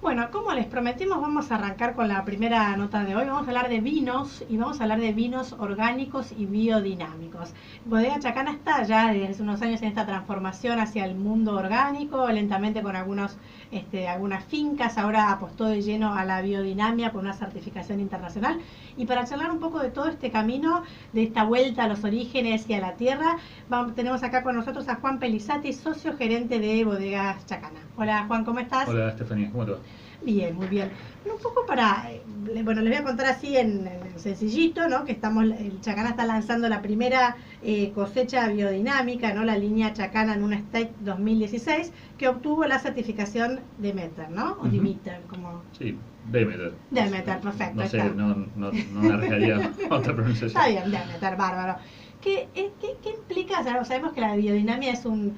Bueno, como les prometimos, vamos a arrancar con la primera nota de hoy. Vamos a hablar de vinos y vamos a hablar de vinos orgánicos y biodinámicos. Bodega Chacana está ya desde hace unos años en esta transformación hacia el mundo orgánico, lentamente con algunas fincas. Ahora apostó de lleno a la biodinamia con una certificación internacional. Y para charlar un poco de todo este camino, de esta vuelta a los orígenes y a la tierra, tenemos acá con nosotros a Juan Pelizati, socio gerente de Bodegas Chacana. Hola Juan, ¿cómo estás? Hola Estefanía, ¿cómo te va? Bien, muy bien. Bueno, un poco bueno, les voy a contar así en sencillito, ¿no? Que el Chacana está lanzando la primera cosecha biodinámica, ¿no? La línea Chacana en un Estate 2016, que obtuvo la certificación de Demeter, ¿no? O Demeter, como... Sí, Demeter. Demeter, perfecto. No sé, no arriesgaría otra pronunciación. Está bien, Demeter, bárbaro. ¿Qué implica? Sabemos que la biodinamia es un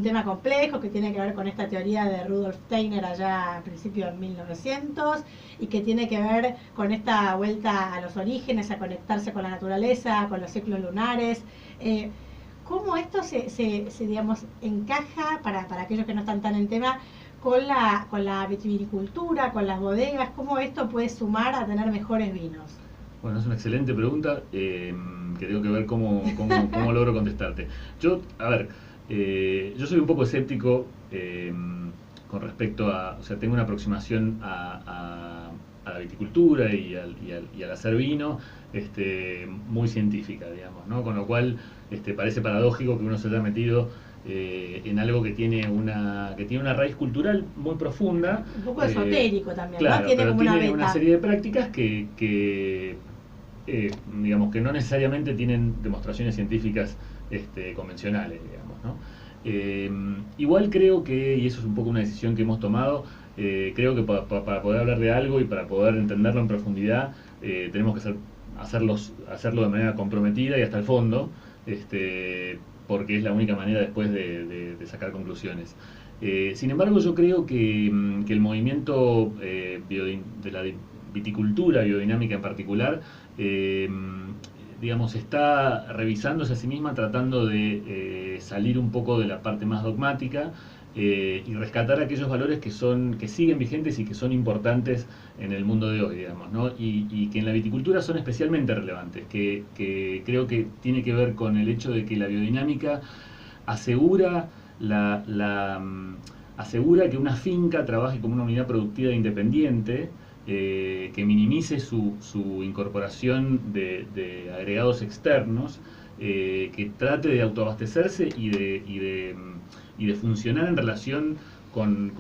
tema complejo que tiene que ver con esta teoría de Rudolf Steiner allá a principios de 1900 y que tiene que ver con esta vuelta a los orígenes, a conectarse con la naturaleza, con los ciclos lunares. ¿Cómo esto digamos, encaja para aquellos que no están tan en tema con la vitivinicultura, con las bodegas? ¿Cómo esto puede sumar a tener mejores vinos? Bueno, es una excelente pregunta que tengo que ver cómo logro contestarte. Yo soy un poco escéptico con respecto o sea, tengo una aproximación a la viticultura y al hacer vino muy científica, digamos, ¿no? Con lo cual parece paradójico que uno se haya metido en algo que tiene una raíz cultural muy profunda. Un poco esotérico también, claro, ¿no? Tiene pero como tiene una serie de prácticas que digamos que no necesariamente tienen demostraciones científicas convencionales, digamos, ¿no? Igual creo que, y eso es un poco una decisión que hemos tomado, creo que para poder hablar de algo y para poder entenderlo en profundidad, tenemos que hacerlo de manera comprometida y hasta el fondo, porque es la única manera después de sacar conclusiones. Sin embargo, yo creo que el movimiento de la viticultura biodinámica en particular, digamos, está revisándose a sí misma, tratando de salir un poco de la parte más dogmática y rescatar aquellos valores que siguen vigentes y que son importantes en el mundo de hoy, digamos, ¿no? Y que en la viticultura son especialmente relevantes, que creo que tiene que ver con el hecho de que la biodinámica asegura asegura que una finca trabaje como una unidad productiva independiente, que minimice su incorporación de agregados externos, que trate de autoabastecerse y de funcionar en relación con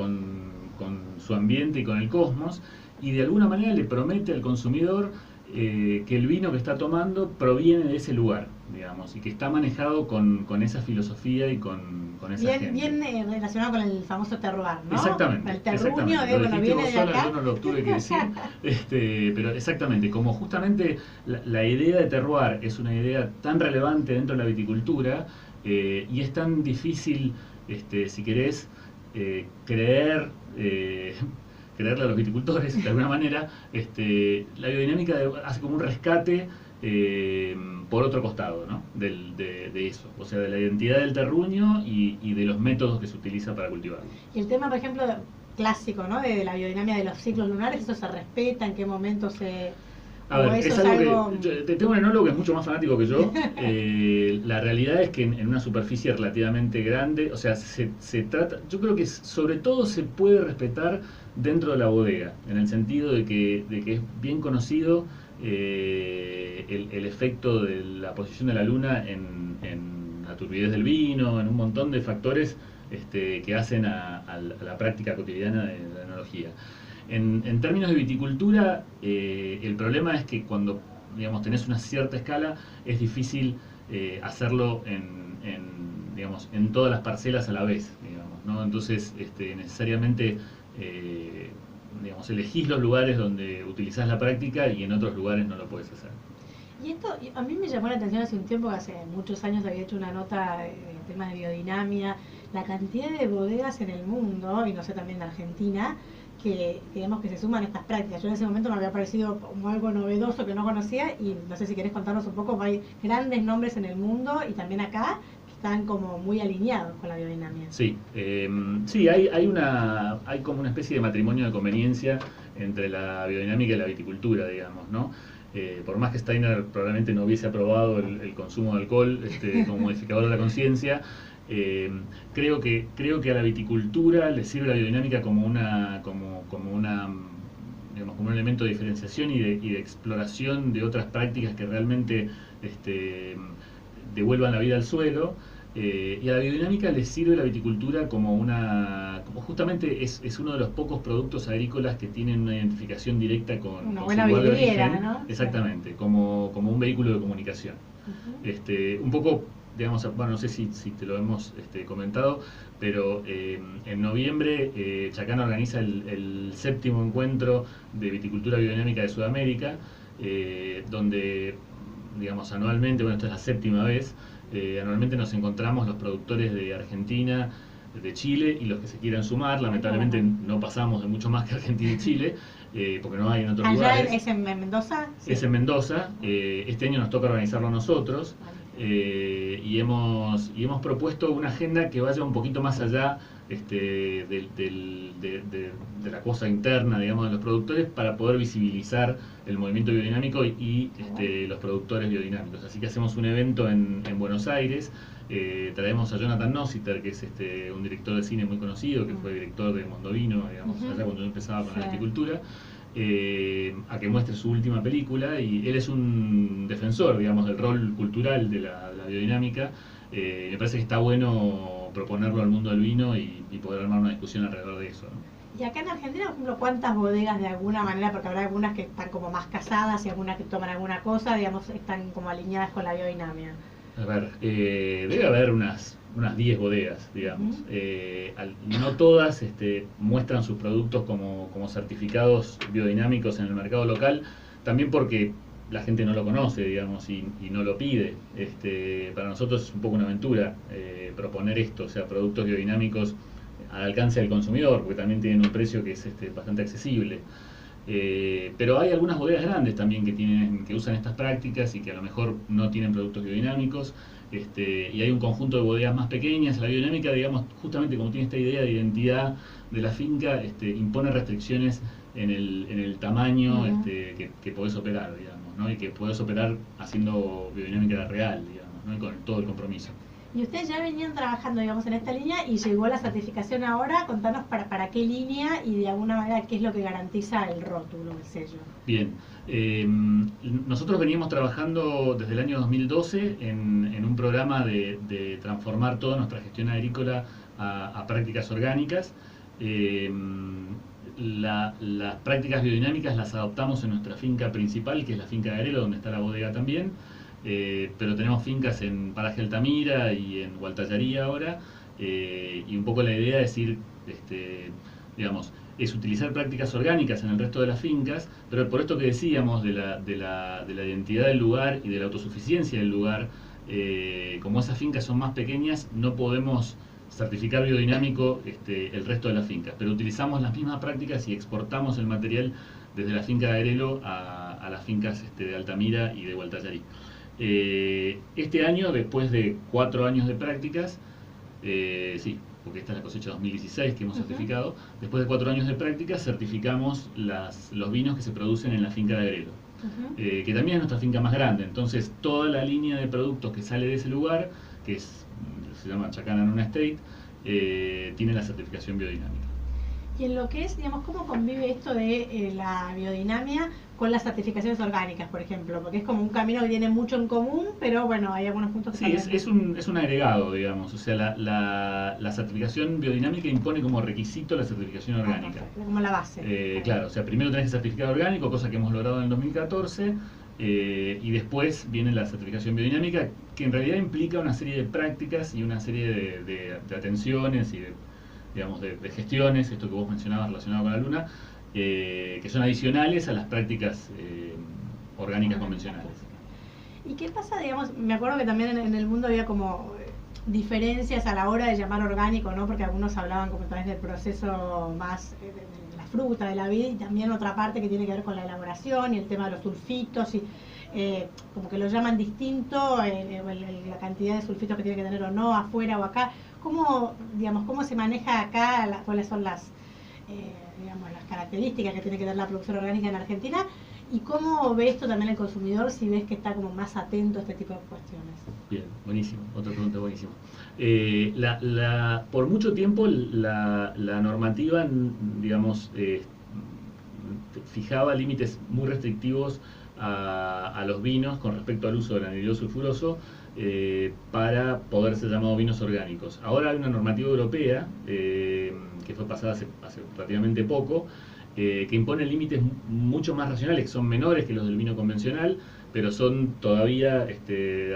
su ambiente y con el cosmos, y de alguna manera le promete al consumidor que el vino que está tomando proviene de ese lugar, digamos, y que está manejado con esa filosofía y con esa gente. Bien relacionado con el famoso terroir, ¿no? Exactamente. El terruño, Lo viene de sola, acá. yo no lo tuve que decir, pero exactamente, como justamente la idea de terroir es una idea tan relevante dentro de la viticultura, y es tan difícil, si querés, creerle a los viticultores de alguna manera, la biodinámica hace como un rescate por otro costado, ¿no? de eso, o sea, de la identidad del terruño y de los métodos que se utiliza para cultivarlo. Y el tema, por ejemplo, clásico, ¿no? De la biodinámica de los ciclos lunares, ¿eso se respeta? ¿En qué momento se...? A ver, es algo que tengo un enólogo que es mucho más fanático que yo. La realidad es que en una superficie relativamente grande, o sea, se trata, yo creo que sobre todo se puede respetar dentro de la bodega, en el sentido de que es bien conocido el efecto de la posición de la luna en la turbidez del vino, en un montón de factores que hacen a la práctica cotidiana de la enología. En términos de viticultura, el problema es que cuando, digamos, tenés una cierta escala, es difícil hacerlo digamos, en todas las parcelas a la vez, digamos, ¿no? Entonces, necesariamente, digamos, elegís los lugares donde utilizás la práctica y en otros lugares no lo podés hacer. Y esto a mí me llamó la atención hace un tiempo, que hace muchos años había hecho una nota de temas de biodinamia, la cantidad de bodegas en el mundo, y no sé, también en Argentina, que digamos que se suman estas prácticas. Yo en ese momento me había parecido como algo novedoso que no conocía, y no sé si querés contarnos un poco, hay grandes nombres en el mundo y también acá están como muy alineados con la biodinamia. Sí, hay como una especie de matrimonio de conveniencia entre la biodinámica y la viticultura, digamos, ¿no? Por más que Steiner probablemente no hubiese aprobado el consumo de alcohol como modificador de la conciencia, creo que a la viticultura le sirve la biodinámica como un elemento de diferenciación y de exploración de otras prácticas que realmente devuelvan la vida al suelo. Y a la biodinámica le sirve la viticultura como justamente es uno de los pocos productos agrícolas que tienen una identificación directa con una su buena lugar de vidriera, origen. ¿no? Exactamente, como un vehículo de comunicación. Un poco, digamos, bueno, no sé si te lo hemos comentado, pero en noviembre Chacana organiza el 7º encuentro de viticultura biodinámica de Sudamérica, donde, digamos, anualmente, bueno, esta es la 7ª vez, anualmente nos encontramos los productores de Argentina, de Chile y los que se quieran sumar. Lamentablemente no pasamos de mucho más que Argentina y Chile, porque no hay en otros lugares. ¿Es en Mendoza? Sí. Es en Mendoza. Este año nos toca organizarlo a nosotros. Y hemos propuesto una agenda que vaya un poquito más allá de la cosa interna, digamos, de los productores, para poder visibilizar el movimiento biodinámico y los productores biodinámicos. Así que hacemos un evento en Buenos Aires. Traemos a Jonathan Nossiter, que es un director de cine muy conocido, que fue director de Mondovino, digamos, allá cuando yo empezaba con la viticultura, a que muestre su última película, y él es un defensor, digamos, del rol cultural de la biodinámica. Me parece que está bueno proponerlo al mundo del vino y poder armar una discusión alrededor de eso, ¿no? Y acá en Argentina, por ejemplo, ¿cuántas bodegas de alguna manera, porque habrá algunas que están como más casadas y algunas que toman alguna cosa, digamos, están como alineadas con la biodinamia? A ver, debe haber unas 10 bodegas, digamos. No todas muestran sus productos como certificados biodinámicos en el mercado local, también porque la gente no lo conoce, digamos, y no lo pide. Para nosotros es un poco una aventura proponer esto, o sea, productos biodinámicos al alcance del consumidor, porque también tienen un precio que es bastante accesible. Pero hay algunas bodegas grandes también que usan estas prácticas y que a lo mejor no tienen productos biodinámicos, y hay un conjunto de bodegas más pequeñas. La biodinámica, digamos, justamente como tiene esta idea de identidad de la finca, impone restricciones en el tamaño que podés operar, digamos, ¿no? Y que podés operar haciendo biodinámica real, digamos, ¿no? Y con todo el compromiso. Y ustedes ya venían trabajando, digamos, en esta línea y llegó la certificación ahora. Contanos para qué línea y de alguna manera qué es lo que garantiza el rótulo, el sello. Bien, nosotros veníamos trabajando desde el año 2012 en un programa de transformar toda nuestra gestión agrícola a prácticas orgánicas. Las prácticas biodinámicas las adoptamos en nuestra finca principal, que es la finca de Arelo, donde está la bodega también. Pero tenemos fincas en Paraje Altamira y en Gualtallarí ahora, y un poco la idea es digamos, es utilizar prácticas orgánicas en el resto de las fincas, pero por esto que decíamos de la identidad del lugar y de la autosuficiencia del lugar, como esas fincas son más pequeñas, no podemos certificar biodinámico el resto de las fincas, pero utilizamos las mismas prácticas y exportamos el material desde la finca de Arelo a las fincas de Altamira y de Gualtallarí. Este año, después de 4 años de prácticas, sí, porque esta es la cosecha 2016 que hemos certificado, después de 4 años de prácticas certificamos los vinos que se producen en la finca de Arelo, que también es nuestra finca más grande. Entonces toda la línea de productos que sale de ese lugar, que se llama Chacana Nuna Estate, tiene la certificación biodinámica. Y en lo que es, digamos, ¿cómo convive esto de la biodinamia con las certificaciones orgánicas, por ejemplo? Porque es como un camino que tiene mucho en común, pero bueno, hay algunos puntos que... Sí, es un agregado, digamos. O sea, la certificación biodinámica impone como requisito la certificación orgánica. Como la base. Claro, o sea, primero tenés el certificado orgánico, cosa que hemos logrado en el 2014, y después viene la certificación biodinámica, que en realidad implica una serie de prácticas y una serie de atenciones y de gestiones, esto que vos mencionabas relacionado con la luna, que son adicionales a las prácticas orgánicas convencionales. ¿Y qué pasa, digamos, me acuerdo que también en el mundo había como diferencias a la hora de llamar orgánico, ¿no? Porque algunos hablaban como tal vez del proceso más de la fruta, de la vid, y también otra parte que tiene que ver con la elaboración y el tema de los sulfitos, y como que lo llaman distinto, la cantidad de sulfitos que tiene que tener o no, afuera o acá. ¿Cómo, digamos, cómo se maneja acá? ¿Cuáles son las, digamos, las características que tiene que tener la producción orgánica en Argentina? ¿Y cómo ve esto también el consumidor, si ves que está como más atento a este tipo de cuestiones? Bien, buenísimo, otra pregunta buenísima. Por mucho tiempo la normativa, digamos, fijaba límites muy restrictivos a los vinos con respecto al uso del anhidro sulfuroso para poder ser llamados vinos orgánicos. Ahora hay una normativa europea que fue pasada hace relativamente poco, que impone límites mucho más racionales, que son menores que los del vino convencional, pero son todavía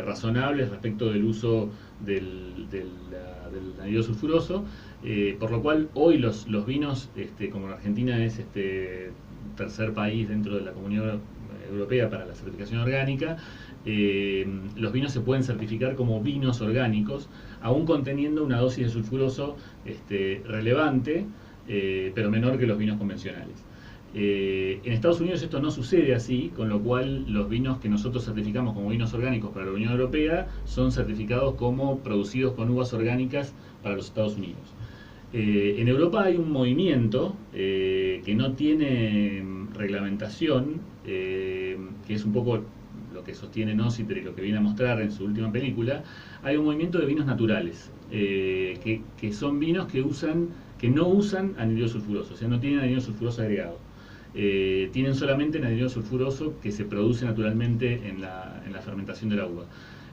razonables respecto del uso del anhidro sulfuroso, por lo cual hoy los vinos, como Argentina es tercer país dentro de la Comunidad Europea para la certificación orgánica, los vinos se pueden certificar como vinos orgánicos, aún conteniendo una dosis de sulfuroso relevante, pero menor que los vinos convencionales. En Estados Unidos esto no sucede así, con lo cual los vinos que nosotros certificamos como vinos orgánicos para la Unión Europea son certificados como producidos con uvas orgánicas para los Estados Unidos. En Europa hay un movimiento que no tiene reglamentación, que es un poco lo que sostiene Nossiter y lo que viene a mostrar en su última película. Hay un movimiento de vinos naturales, que son vinos que no usan anhidro sulfuroso, o sea, no tienen anhidro sulfuroso agregado. Tienen solamente anhidro sulfuroso que se produce naturalmente en la fermentación de la uva.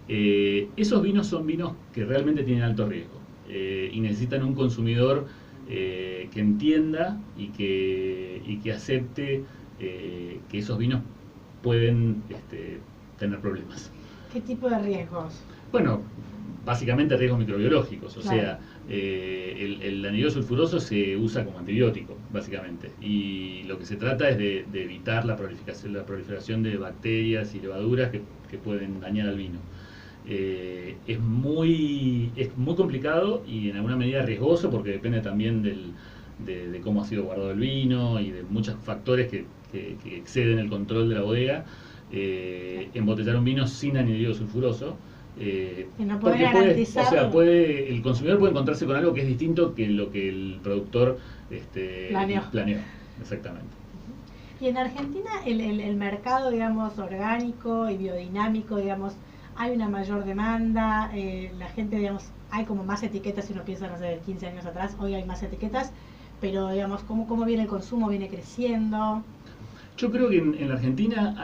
Esos vinos son vinos que realmente tienen alto riesgo y necesitan un consumidor que entienda y que acepte que esos vinos pueden tener problemas. ¿Qué tipo de riesgos? Bueno, básicamente riesgos microbiológicos, o claro. sea, el anhidro sulfuroso se usa como antibiótico, básicamente, y lo que se trata es de evitar la proliferación de bacterias y levaduras que pueden dañar al vino. Es muy complicado y en alguna medida riesgoso, porque depende también de cómo ha sido guardado el vino y de muchos factores que exceden el control de la bodega. Embotellar un vino sin anhidro sulfuroso, que no puede garantizar, o sea, el consumidor puede encontrarse con algo que es distinto que lo que el productor planeó. Exactamente. Y en Argentina el mercado, digamos, orgánico y biodinámico, digamos, hay una mayor demanda, la gente, digamos, hay como más etiquetas, si uno piensa, no sé, de 15 años atrás, hoy hay más etiquetas, pero digamos, ¿cómo viene el consumo? ¿Viene creciendo? Yo creo que en la Argentina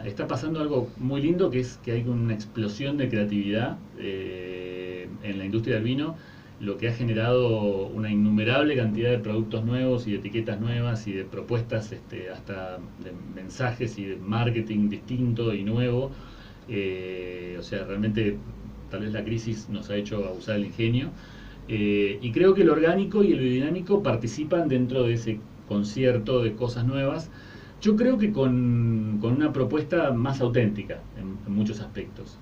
está pasando algo muy lindo, que es que hay una explosión de creatividad en la industria del vino, lo que ha generado una innumerable cantidad de productos nuevos y de etiquetas nuevas y de propuestas, hasta de mensajes y de marketing distinto y nuevo. O sea, realmente tal vez la crisis nos ha hecho abusar del ingenio. Y creo que el orgánico y el biodinámico participan dentro de ese concierto de cosas nuevas. Yo creo que con una propuesta más auténtica en muchos aspectos.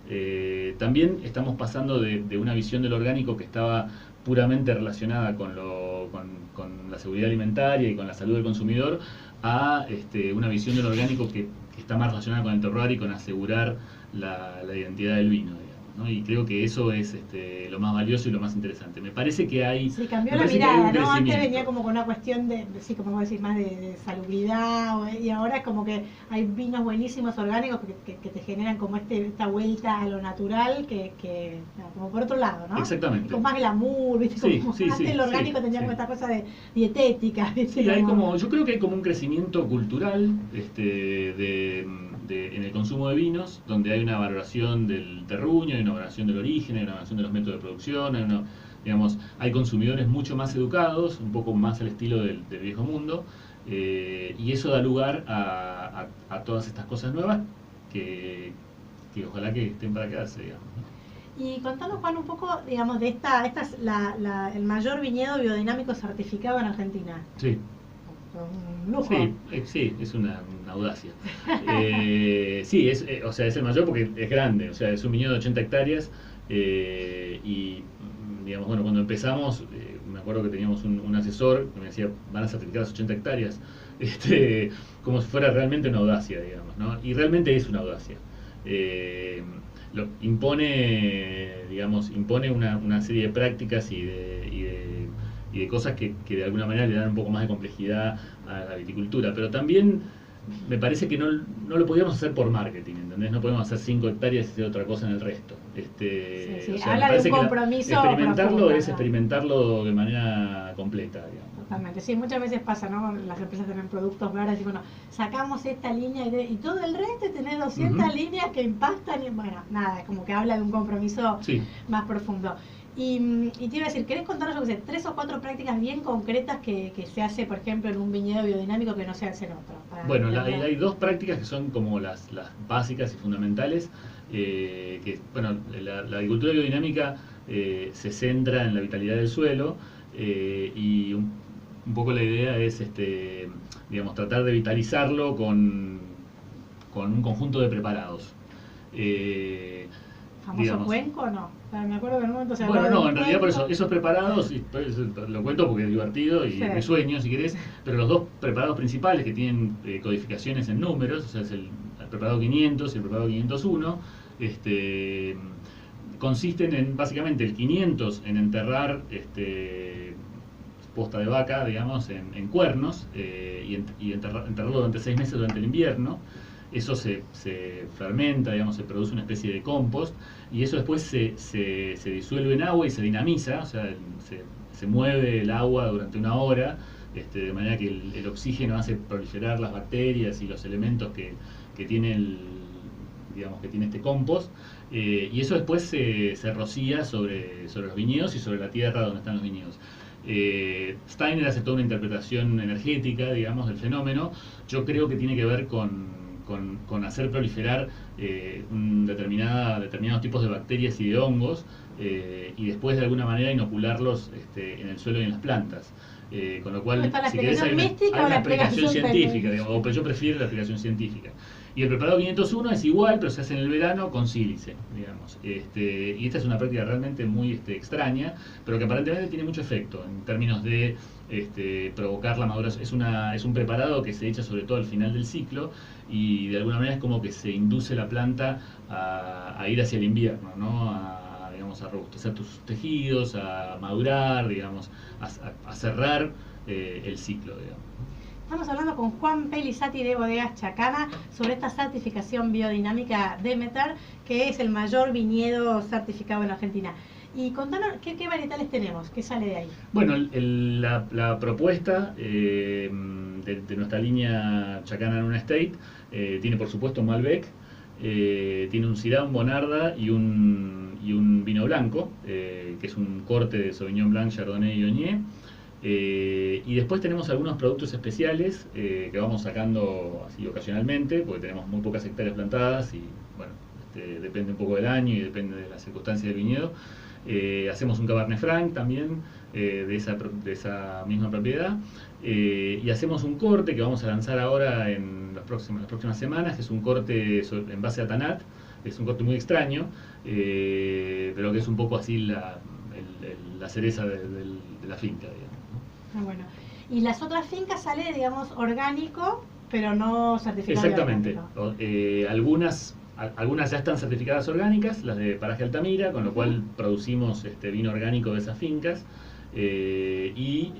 También estamos pasando de una visión del orgánico que estaba puramente relacionada con la seguridad alimentaria y con la salud del consumidor a una visión del orgánico que está más relacionada con el terroir y con asegurar la identidad del vino, digamos, ¿no? Y creo que eso es lo más valioso y lo más interesante. Me parece que hay... Sí, cambió la mirada, ¿no? Antes venía como con una cuestión sí, como vos decís, más de salubridad, y ahora es como que hay vinos buenísimos orgánicos que te generan como esta vuelta a lo natural, como por otro lado, ¿no? Exactamente. Con más glamour, ¿viste? Como Sí, antes el orgánico tenía como esta cosa de dietética, ¿viste? Sí, yo creo que hay como un crecimiento cultural en el consumo de vinos, donde hay una valoración del terruño, hay una valoración del origen, hay una valoración de los métodos de producción, hay consumidores mucho más educados, un poco más al estilo del viejo mundo, y eso da lugar a todas estas cosas nuevas que ojalá que estén para quedarse, digamos, ¿no? Y contanos, Juan, un poco, digamos, de esta es el mayor viñedo biodinámico certificado en Argentina. Sí. Un lujo. Sí, es una audacia. Sí, es el mayor porque es grande, o sea, es un viñedo de 80 hectáreas y, digamos, bueno, cuando empezamos, me acuerdo que teníamos un asesor que me decía, van a certificar las 80 hectáreas, como si fuera realmente una audacia, digamos, ¿no? Y realmente es una audacia. Impone una serie de prácticas y de cosas que de alguna manera le dan un poco más de complejidad a la viticultura, pero también me parece que no lo podíamos hacer por marketing, ¿entendés? No podemos hacer 5 hectáreas y hacer otra cosa en el resto. Sí, o sea, habla de un compromiso experimentarlo profundo, es experimentarlo de manera completa, digamos. Totalmente, sí, muchas veces pasa, ¿no? Las empresas tienen productos verdes y bueno, sacamos esta línea y todo el resto tenés 200 líneas que impactan y bueno, nada, como que habla de un compromiso más profundo. Y te iba a decir, ¿querés contarnos, yo qué sé, 3 o 4 prácticas bien concretas que se hace, por ejemplo, en un viñedo biodinámico que no se hace en otro? Bueno, hay 2 prácticas que son como las básicas y fundamentales. Bueno, la agricultura biodinámica se centra en la vitalidad del suelo y un poco la idea es, digamos, tratar de vitalizarlo con un conjunto de preparados. ¿Famoso cuenco o no? Me acuerdo que en un momento se hablaba. Bueno, no, en realidad por cuenco. esos preparados, y pues, lo cuento porque es divertido y me sueño si querés, pero los 2 preparados principales que tienen codificaciones en números, o sea, es el preparado 500 y el preparado 501, consisten en, básicamente, el 500 en enterrar posta de vaca, digamos, en cuernos y enterrarlo durante 6 meses durante el invierno. Eso se fermenta, digamos, se produce una especie de compost y eso después se disuelve en agua y se dinamiza, o sea, se mueve el agua durante una hora, de manera que el oxígeno hace proliferar las bacterias y los elementos que tiene que tiene este compost, y eso después se rocía sobre los viñedos y sobre la tierra donde están los viñedos. Steiner hace toda una interpretación energética, digamos, del fenómeno. Yo creo que tiene que ver con hacer proliferar determinados tipos de bacterias y de hongos y después de alguna manera inocularlos en el suelo y en las plantas. Con lo cual, si querés, hay una explicación científica, digamos, pero yo prefiero la explicación científica. Y el preparado 501 es igual, pero se hace en el verano con sílice, digamos. Y esta es una práctica realmente muy extraña, pero que aparentemente tiene mucho efecto en términos de provocar la maduración. Es un preparado que se echa sobre todo al final del ciclo y de alguna manera es como que se induce la planta a ir hacia el invierno, ¿no? A robustecer tus tejidos, a madurar, digamos, a cerrar el ciclo, digamos. Estamos hablando con Juan Pelizati de Bodegas Chacana sobre esta certificación biodinámica Demeter, que es el mayor viñedo certificado en Argentina. Y contanos, ¿qué varietales tenemos? ¿Qué sale de ahí? Bueno, la propuesta de nuestra línea Chacana en una Estate tiene, por supuesto, un Malbec, tiene un Syrah, un Bonarda y un vino blanco, que es un corte de Sauvignon Blanc, Chardonnay y Onier. Y después tenemos algunos productos especiales que vamos sacando así ocasionalmente, porque tenemos muy pocas hectáreas plantadas y bueno, depende un poco del año y depende de las circunstancias del viñedo. Hacemos un Cabernet Franc también de esa misma propiedad y hacemos un corte que vamos a lanzar ahora en las próximas semanas, que es un corte en base a Tanat. Es un corte muy extraño, pero que es un poco así la cereza de la finca, digamos. Bueno, y las otras fincas sale, digamos, orgánico, pero no certificado. Exactamente. Algunas ya están certificadas orgánicas, las de Paraje Altamira, con lo cual producimos vino orgánico de esas fincas. Y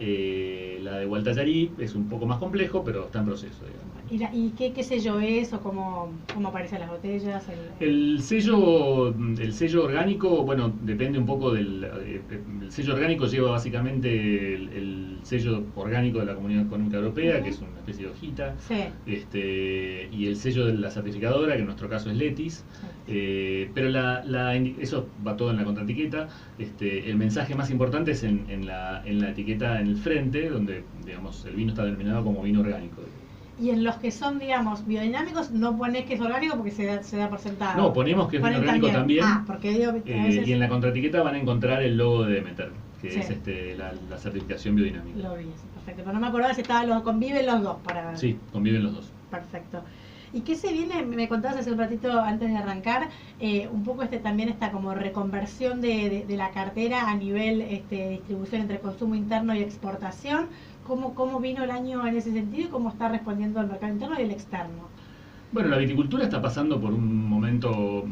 la de Gualtallarí es un poco más complejo, pero está en proceso, digamos. ¿Y qué sello es o cómo aparecen las botellas? El sello orgánico, bueno, depende un poco el sello orgánico lleva básicamente el sello orgánico de la Comunidad Económica Europea, que es una especie de hojita, y el sello de la certificadora, que en nuestro caso es Letis, pero eso va todo en la contraetiqueta. El mensaje más importante es en la etiqueta en el frente, donde, digamos, el vino está denominado como vino orgánico. Y en los que son, digamos, biodinámicos, no ponés que es orgánico porque se da por sentado. No, ponemos que es vino orgánico también. Porque digo que a veces... Y en la contraetiqueta van a encontrar el logo de Demeter, que es la certificación biodinámica. Lo vi, perfecto. Pero no me acordaba si conviven los dos. Sí, conviven los dos. Perfecto. ¿Y qué se viene? Me contabas hace un ratito antes de arrancar, un poco también esta como reconversión de la cartera a nivel distribución entre consumo interno y exportación. ¿Cómo vino el año en ese sentido y cómo está respondiendo el mercado interno y el externo? Bueno, la viticultura está pasando por un momento,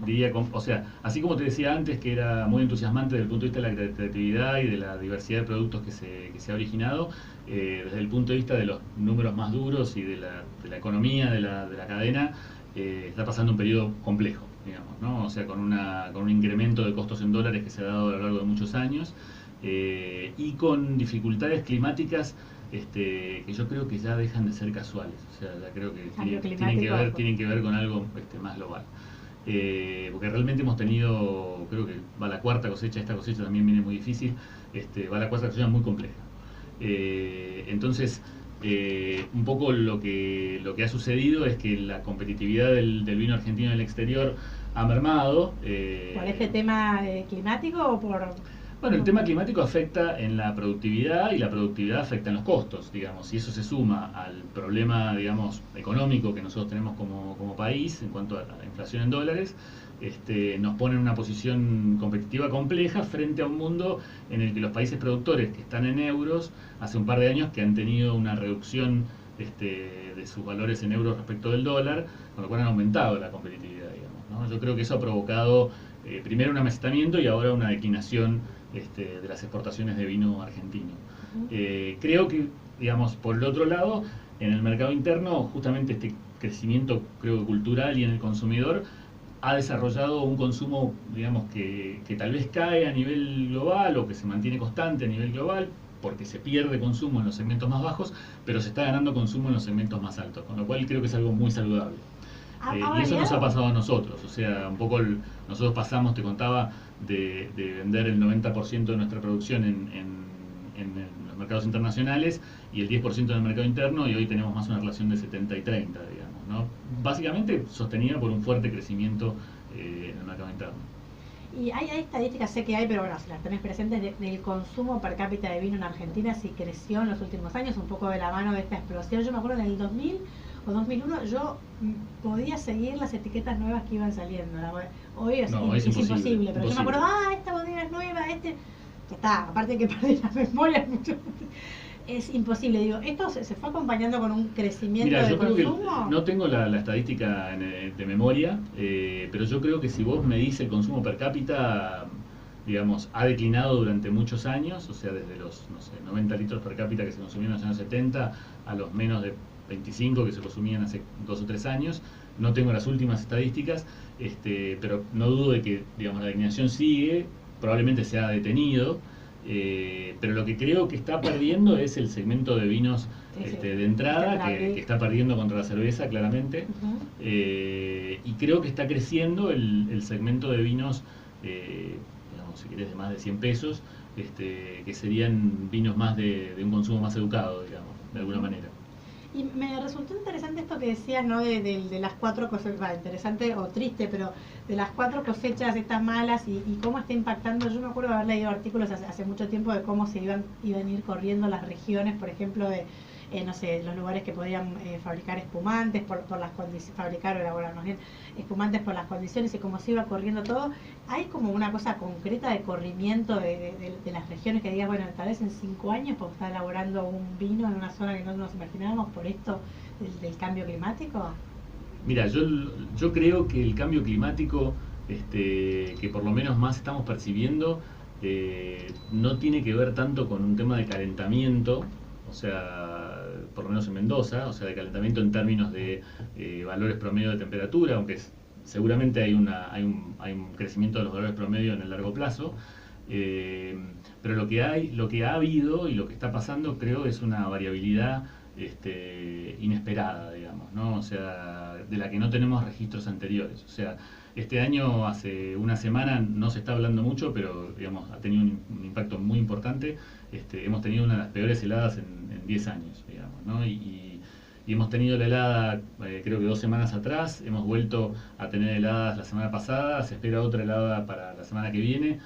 diría, o sea, así como te decía antes, que era muy entusiasmante desde el punto de vista de la creatividad y de la diversidad de productos que se ha originado, desde el punto de vista de los números más duros y de la economía de la cadena, está pasando un periodo complejo, digamos, ¿no? O sea, con un incremento de costos en dólares que se ha dado a lo largo de muchos años, y con dificultades climáticas que yo creo que ya dejan de ser casuales, o sea, ya creo que tienen que ver con algo más global. Porque realmente hemos tenido, creo que va la cuarta cosecha, esta cosecha también viene muy difícil, va la cuarta cosecha muy compleja. Entonces, un poco lo que ha sucedido es que la competitividad del vino argentino en el exterior ha mermado. ¿Por este tema climático o por...? Bueno, el tema climático afecta en la productividad y la productividad afecta en los costos, digamos, y eso se suma al problema, digamos, económico que nosotros tenemos como país en cuanto a la inflación en dólares, nos pone en una posición competitiva compleja frente a un mundo en el que los países productores que están en euros, hace un par de años que han tenido una reducción de sus valores en euros respecto del dólar, con lo cual han aumentado la competitividad, digamos, ¿no? Yo creo que eso ha provocado primero un amesetamiento y ahora una declinación de las exportaciones de vino argentino. Creo que, digamos, por el otro lado, en el mercado interno, justamente este crecimiento, creo que cultural y en el consumidor, ha desarrollado un consumo, digamos, que tal vez cae a nivel global o que se mantiene constante a nivel global, porque se pierde consumo en los segmentos más bajos, pero se está ganando consumo en los segmentos más altos, con lo cual creo que es algo muy saludable. Y eso nos ha pasado a nosotros, o sea, un poco nosotros pasamos, te contaba, de vender el 90% de nuestra producción en los mercados internacionales y el 10% en el mercado interno, y hoy tenemos más una relación de 70 y 30, digamos, ¿no? Básicamente sostenida por un fuerte crecimiento en el mercado interno. Y hay estadísticas, sé que hay, pero bueno, si las tenés presentes, del consumo per cápita de vino en Argentina, si creció en los últimos años, un poco de la mano de esta explosión. Yo me acuerdo en el 2000 o 2001 yo podía seguir las etiquetas nuevas que iban saliendo. Hoy es imposible, pero yo me acuerdo, esta bodega es nueva, que está, aparte que perdí la memoria mucho. Es imposible, digo, ¿esto se fue acompañando con un crecimiento de consumo? Creo que no tengo la estadística de memoria, pero yo creo que si vos medís el consumo per cápita, digamos, ha declinado durante muchos años, o sea, desde los, no sé, 90 litros per cápita que se consumían en los años 70 a los menos de 25 que se consumían hace 2 o 3 años. No tengo las últimas estadísticas, pero no dudo de que, digamos, la declinación sigue, probablemente se ha detenido, pero lo que creo que está perdiendo es el segmento de vinos de entrada, que está perdiendo contra la cerveza, claramente, y creo que está creciendo el segmento de vinos, digamos, si querés, de más de 100 pesos, que serían vinos más de un consumo más educado, digamos, de alguna manera. Y me resultó interesante esto que decías, ¿no? De las 4 cosechas, interesante o triste, pero de las 4 cosechas estas malas y cómo está impactando. Yo me acuerdo de haber leído artículos hace mucho tiempo de cómo se iban a ir corriendo las regiones, por ejemplo, de no sé, los lugares que podían fabricar espumantes por las condiciones, fabricar o elaborar más bien espumantes por las condiciones y cómo se iba corriendo todo. ¿Hay como una cosa concreta de corrimiento de las regiones que digas, bueno, tal vez en 5 años podemos estar elaborando un vino en una zona que no nos imaginábamos por esto del cambio climático? Mira, yo creo que el cambio climático, que por lo menos más estamos percibiendo, no tiene que ver tanto con un tema de calentamiento, o sea, por lo menos en Mendoza, o sea, de calentamiento en términos de valores promedio de temperatura, aunque seguramente hay un crecimiento de los valores promedio en el largo plazo, pero lo que ha habido y lo que está pasando, creo, es una variabilidad inesperada, digamos, ¿no? O sea, de la que no tenemos registros anteriores. O sea, este año, hace una semana, no se está hablando mucho, pero, digamos, ha tenido un impacto muy importante. Hemos tenido una de las peores heladas en 10 años, digamos, ¿no? Y hemos tenido la helada, creo que 2 semanas atrás, hemos vuelto a tener heladas la semana pasada, se espera otra helada para la semana que viene,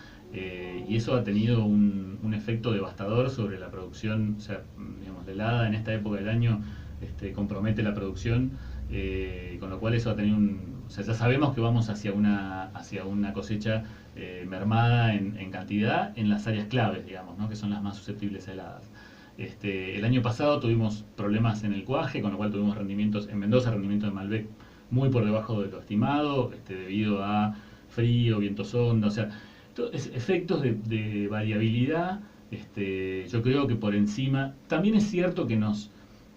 y eso ha tenido un efecto devastador sobre la producción. O sea, digamos, la helada en esta época del año compromete la producción, con lo cual eso va a tener o sea, ya sabemos que vamos hacia una cosecha mermada en cantidad en las áreas claves, digamos, ¿no? Que son las más susceptibles a heladas. El año pasado tuvimos problemas en el cuaje, con lo cual tuvimos rendimientos en Mendoza, rendimiento de Malbec muy por debajo de lo estimado, debido a frío, viento sonda, o sea, efectos de variabilidad, yo creo que por encima. También es cierto que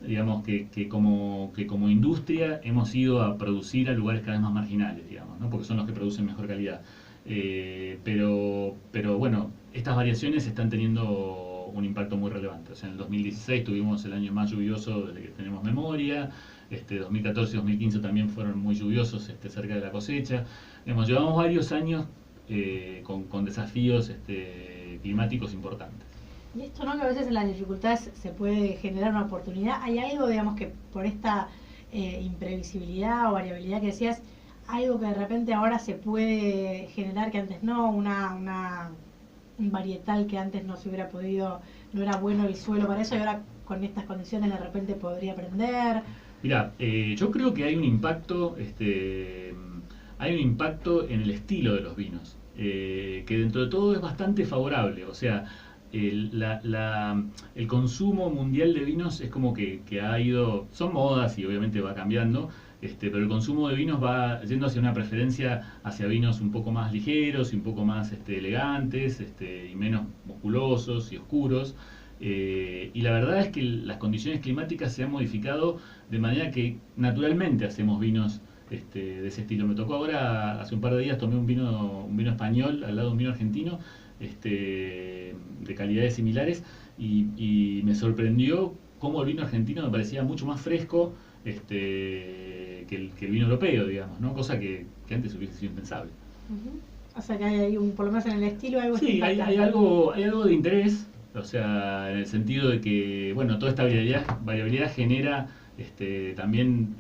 digamos que como industria hemos ido a producir a lugares cada vez más marginales, digamos, ¿no? Porque son los que producen mejor calidad. Pero bueno, estas variaciones están teniendo un impacto muy relevante. O sea, en el 2016 tuvimos el año más lluvioso desde que tenemos memoria. 2014 y 2015 también fueron muy lluviosos cerca de la cosecha. Llevamos varios años con desafíos climáticos importantes. Y esto, ¿no? Que a veces en las dificultades se puede generar una oportunidad. ¿Hay algo, digamos, que por esta imprevisibilidad o variabilidad que decías, algo que de repente ahora se puede generar que antes no, un varietal que antes no se hubiera podido, no era bueno el suelo para eso y ahora con estas condiciones de repente podría prender? Mira, yo creo que hay un impacto, en el estilo de los vinos, que dentro de todo es bastante favorable. O sea, el consumo mundial de vinos es como que ha ido, son modas y obviamente va cambiando, pero el consumo de vinos va yendo hacia una preferencia hacia vinos un poco más ligeros y un poco más elegantes, y menos musculosos y oscuros. Y la verdad es que las condiciones climáticas se han modificado de manera que naturalmente hacemos vinos de ese estilo. Me tocó ahora, hace un par de días, tomé un vino español al lado de un vino argentino, de calidades similares, y me sorprendió cómo el vino argentino me parecía mucho más fresco que el vino europeo, digamos, ¿no? Cosa que antes hubiese sido impensable. O sea que hay por lo menos en el estilo algo. Sí, hay algo de interés. O sea, en el sentido de que, bueno, toda esta variabilidad genera también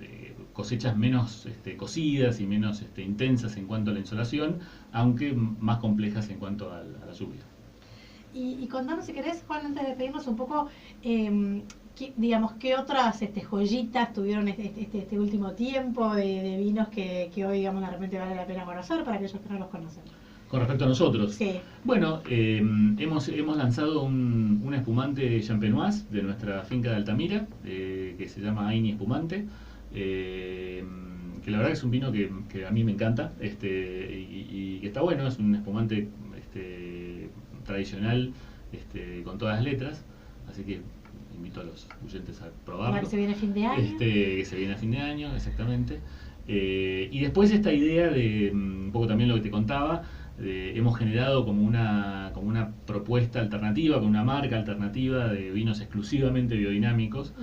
cosechas menos cocidas y menos intensas en cuanto a la insolación, aunque más complejas en cuanto a la lluvia. Y contanos, si querés, Juan, antes de despedirnos un poco, ¿qué otras joyitas tuvieron este último tiempo de vinos que hoy, digamos, de repente vale la pena conocer para aquellos que no los conocen? Con respecto a nosotros. Sí. Bueno, hemos lanzado un espumante champenoise de nuestra finca de Altamira, que se llama Aini Espumante, que la verdad que es un vino que a mí me encanta, y que está bueno. Es un espumante tradicional, con todas las letras, así que invito a los oyentes a probarlo. Que se viene a fin de año. Que se viene a fin de año, exactamente. Y después esta idea de, un poco también lo que te contaba, hemos generado como una propuesta alternativa, con una marca alternativa de vinos exclusivamente biodinámicos.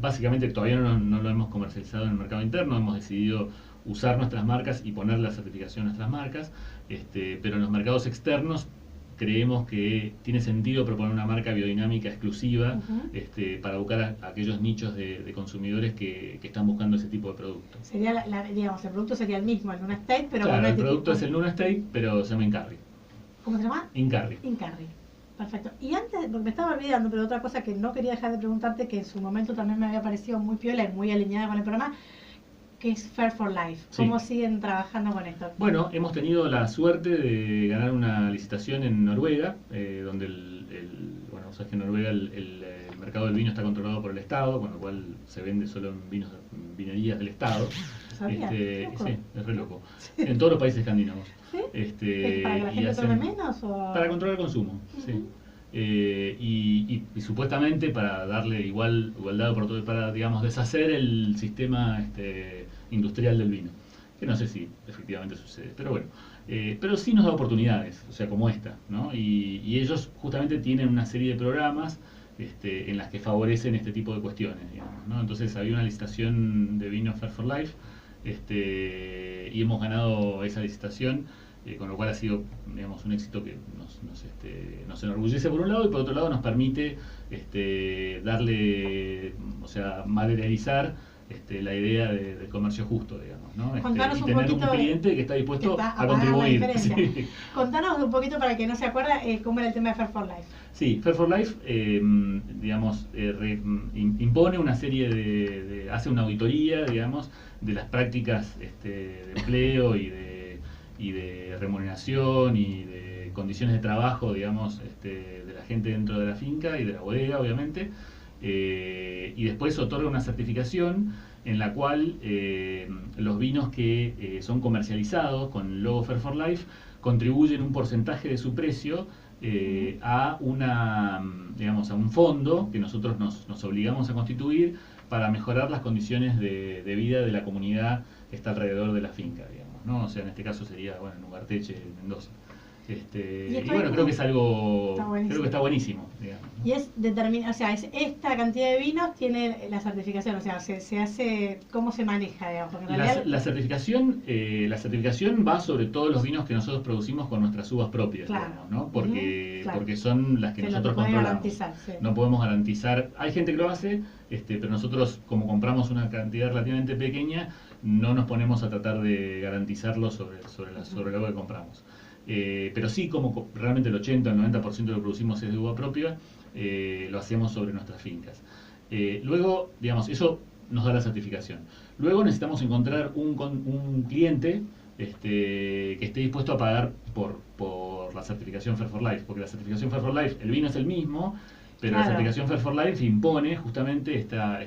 Básicamente todavía no lo hemos comercializado en el mercado interno, hemos decidido usar nuestras marcas y poner la certificación a nuestras marcas, pero en los mercados externos creemos que tiene sentido proponer una marca biodinámica exclusiva, para buscar a aquellos nichos de consumidores que están buscando ese tipo de producto. Sería, digamos, el producto sería el mismo, el Luna State, pero claro, el producto es el Luna State, pero se llama Incarri. ¿Cómo se llama? Incarri. Incarri. Perfecto. Y antes, porque me estaba olvidando, pero otra cosa que no quería dejar de preguntarte, que en su momento también me había parecido muy piola y muy alineada con el programa, que es Fair for Life. ¿Cómo siguen trabajando con esto? Bueno, hemos tenido la suerte de ganar una licitación en Noruega, donde bueno, sabes que en Noruega el mercado del vino está controlado por el Estado, con lo cual se vende solo en vinerías del Estado. ¿Sabía? Sí, es re loco. En todos los países escandinavos. ¿Sí? ¿Para que la gente tome menos? Para controlar el consumo, sí. Y supuestamente para darle igualdad para, digamos, deshacer el sistema industrial del vino, que no sé si efectivamente sucede, pero bueno, pero sí nos da oportunidades, o sea, como esta, ¿no? Y ellos justamente tienen una serie de programas en las que favorecen este tipo de cuestiones, digamos, ¿no? Entonces había una licitación de vinos Fair for Life, y hemos ganado esa licitación. Con lo cual ha sido, digamos, un éxito que nos enorgullece por un lado, y por otro lado nos permite darle, o sea, materializar la idea de comercio justo, digamos, ¿no? Contanos y un tener poquito un cliente que está dispuesto a pagar contribuir. la diferencia. Sí. Contanos un poquito para el que no se acuerda cómo era el tema de Fair for Life. Sí, Fair for Life, digamos, impone una serie hace una auditoría, digamos, de las prácticas de empleo y de remuneración y de condiciones de trabajo, digamos, de la gente dentro de la finca y de la bodega, obviamente, y después otorga una certificación en la cual los vinos que son comercializados con el logo Fair for Life contribuyen un porcentaje de su precio a un fondo que nosotros nos obligamos a constituir para mejorar las condiciones de vida de la comunidad que está alrededor de la finca, digamos, ¿no? O sea, en este caso sería, bueno, en Ugarteche, Mendoza. Y bueno, creo que es algo, creo que está buenísimo, digamos, ¿no? Y es determinado, o sea, es esta cantidad de vinos tiene la certificación, o sea, se hace, ¿cómo se maneja, digamos? Porque en realidad la certificación va sobre todos los vinos que nosotros producimos con nuestras uvas propias, claro, digamos, ¿no? Porque, claro, porque son las que nosotros controlamos. Garantizar, sí. No podemos garantizar, hay gente que lo hace, pero nosotros, como compramos una cantidad relativamente pequeña, no nos ponemos a tratar de garantizarlo sobre lo que compramos. Pero sí, como realmente el 80 o el 90% de lo que producimos es de uva propia, lo hacemos sobre nuestras fincas. Luego, digamos, eso nos da la certificación. Luego necesitamos encontrar un cliente que esté dispuesto a pagar por la certificación Fair for Life, porque la certificación Fair for Life, el vino es el mismo, pero la certificación Fair for Life impone justamente esta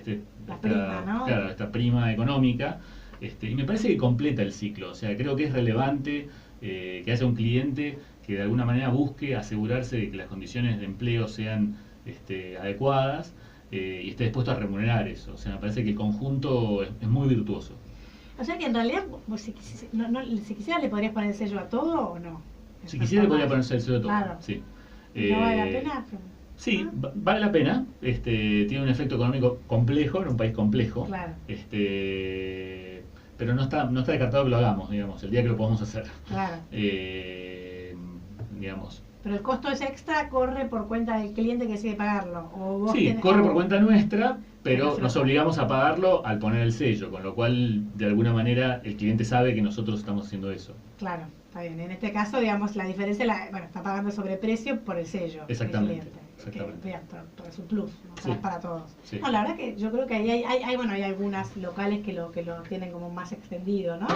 prima económica, y me parece que completa el ciclo. O sea, creo que es relevante que haya un cliente que de alguna manera busque asegurarse de que las condiciones de empleo sean adecuadas y esté dispuesto a remunerar eso. O sea, me parece que el conjunto es muy virtuoso. O sea que en realidad, si quisiera, ¿le podrías poner el sello a todo o no? Si quisiera, le podría poner el sello a todo. Claro. Sí. ¿No vale la pena? Sí, vale la pena. Tiene un efecto económico complejo, en un país complejo. Claro. Pero no está descartado que lo hagamos, digamos, el día que lo podamos hacer. Claro. Digamos. Pero el costo ese extra corre por cuenta del cliente que decide pagarlo. ¿O vos sí, corre por cuenta nuestra, pero nos obligamos a pagarlo al poner el sello, con lo cual, de alguna manera, el cliente sabe que nosotros estamos haciendo eso. Claro, está bien. En este caso, digamos, la diferencia, está pagando sobreprecio por el sello. Exactamente. Que es un plus, ¿no? Sí. Es para todos. Sí. No, la verdad que yo creo que ahí hay algunas locales que lo tienen como más extendido, ¿no?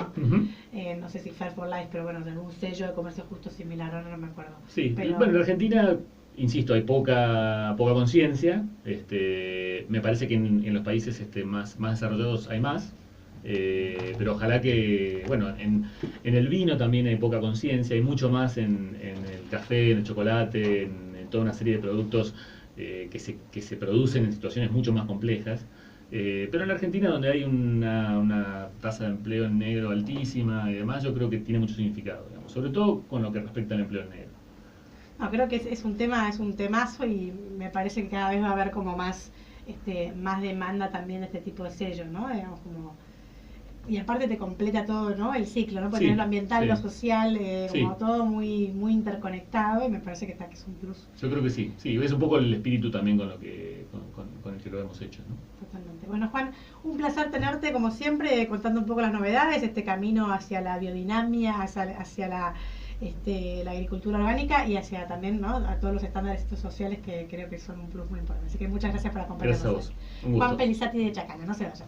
No sé si Fair for Life, pero bueno, algún sello de comercio justo similar, no me acuerdo. Sí, pero bueno, en Argentina, insisto, hay poca conciencia. Me parece que en los países más desarrollados hay más. Pero ojalá que, bueno, en el vino también hay poca conciencia, hay mucho más en el café, en el chocolate, en toda una serie de productos que se producen en situaciones mucho más complejas. Pero en la Argentina, donde hay una tasa de empleo en negro altísima y demás, yo creo que tiene mucho significado, digamos, sobre todo con lo que respecta al empleo en negro. No, creo que es un temazo y me parece que cada vez va a haber como más demanda también de este tipo de sellos, ¿no? Digamos, como, y aparte te completa todo, ¿no? El ciclo, ¿no? Porque tenés lo ambiental, lo social, como todo muy interconectado, y me parece que es un plus. Yo creo que sí, es un poco el espíritu también con el que lo hemos hecho, ¿no? Totalmente. Bueno, Juan, un placer tenerte como siempre, contando un poco las novedades, este camino hacia la biodinamia, hacia la agricultura orgánica y hacia también, ¿no?, a todos los estándares sociales que creo que son un plus muy importante. Así que muchas gracias por acompañarnos. Gracias a vos. Un gusto. Juan Pelizati de Chacana, no se vayan.